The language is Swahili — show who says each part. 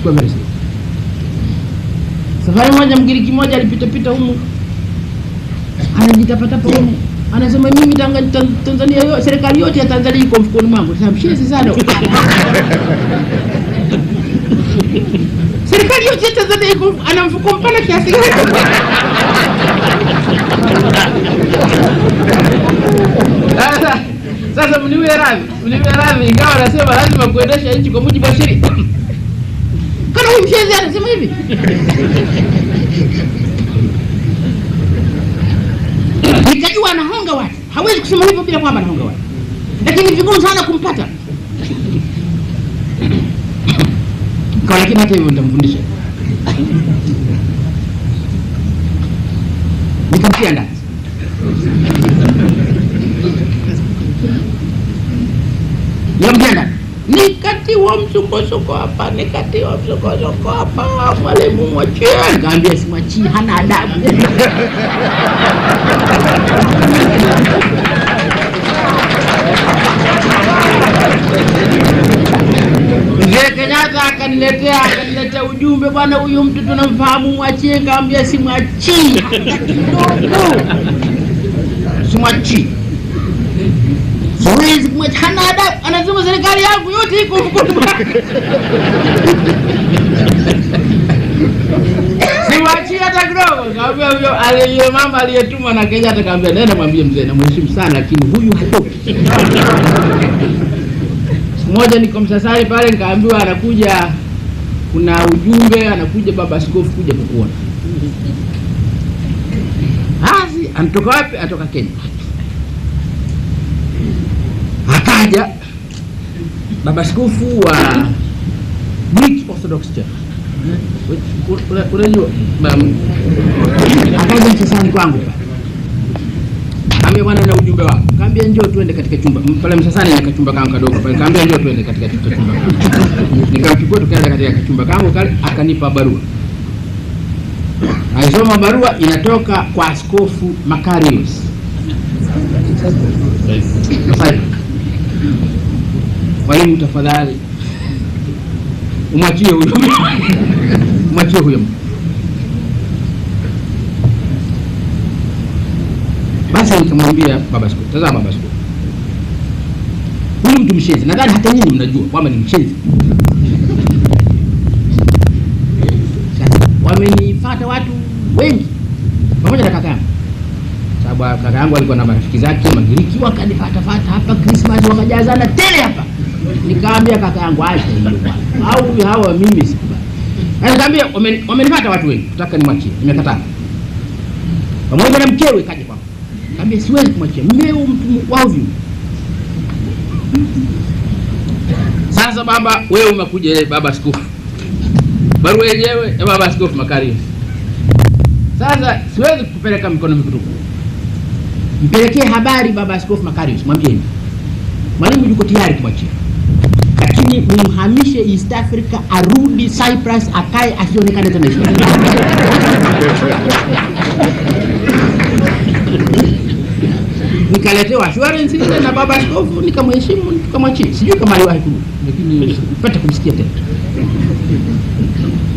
Speaker 1: Kwa verse. Safari moja Mgiriki moja alipita humu, anajitapatapa humu, anasema mimi Tanzania yote, serikali yote ya Tanzania iko mfukoni mwangu. Sasa mshezi sana. Serikali yote ya Tanzania iko ana mfuko mpana kiasi gani? Sasa mniwe radhi, ingawa anasema lazima kuendesha nchi kwa mujibu wa sheria. Kana huyu mshezi anasema hivi. Nikajua anahonga watu. Hawezi kusema hivyo bila kwamba anahonga watu. Lakini vigumu sana kumpata. Kwa lakini hata hivyo nitamfundisha. Nikamtia ndani. Yamjana nikatiwa msukosuko hapa, mwalimu mwachie. Ngambia simwachi, hana adabu. Mzee Kenyatta akaniletea ujumbe, bwana huyu mtu tunamfahamu, mwachie. Ngambia simwachi. Simwachi. Siwezi kumwacha, hana adabu. Anasema serikali yangu yote iko mfukoni mwake. Simwachi hata kidogo. Kaambia huyo mama aliyetuma na Kenya, atakaambia nenda mwambie mzee namheshimu sana, lakini huyu hatoki. Siku moja niko Msasani pale, nikaambiwa anakuja, kuna ujumbe, anakuja baba askofu kuja kukuona. Basi anatoka wapi? Atoka Kenya. Akaja baba askofu wa Greek Orthodox Church. Unajua akaja Msasani kwangu pale. Kaambia bwana na ujumbe wako. Kaambia njoo tuende katika chumba. Pale Msasani na kachumba kangu kadogo pale. Kaambia njoo tuende katika chumba kangu. Nikamchukua tukaenda katika chumba kangu kale, akanipa barua. Alisoma barua, inatoka kwa Askofu Makarios. Mwalimu tafadhali umwachie huyo. Mwachie huyo. Basi nikamwambia baba askofu, tazama baba askofu, huyu mtu mshenzi, nadhani hata nyinyi mnajua kwamba ni mshenzi. Wamenifuata watu wengi pamoja na kaka yangu, sababu kaka yangu alikuwa na marafiki zake Magiriki, wakanifuata hapa Christmas, wakajazana tele hapa. Nikaambia kaka yangu acha hiyo bwana, au hawa mimi sikubali. Nikamwambia wamenifuata watu wengi, nataka nimwachie. Nimekataa. Pamoja na mkewe kaja kwangu. Nikamwambia siwezi kumwachia, mmeo mtu wao hivi. Sasa baba, wewe umekuja baba askofu, barua yenyewe ya baba askofu Makarios. Sasa siwezi kupeleka mikono mitupu. Mpelekee habari baba askofu Makarios, mwambieni mwalimu yuko tayari kumwachia, lakini mumhamishe East Africa, arudi Cyprus, akae asionekane tena. Nikaletewa assurance ile na baba askofu, nikamheshimu, nikamwachia. Sijui kama aliwahi kurudi, lakini nipate kumsikia tena.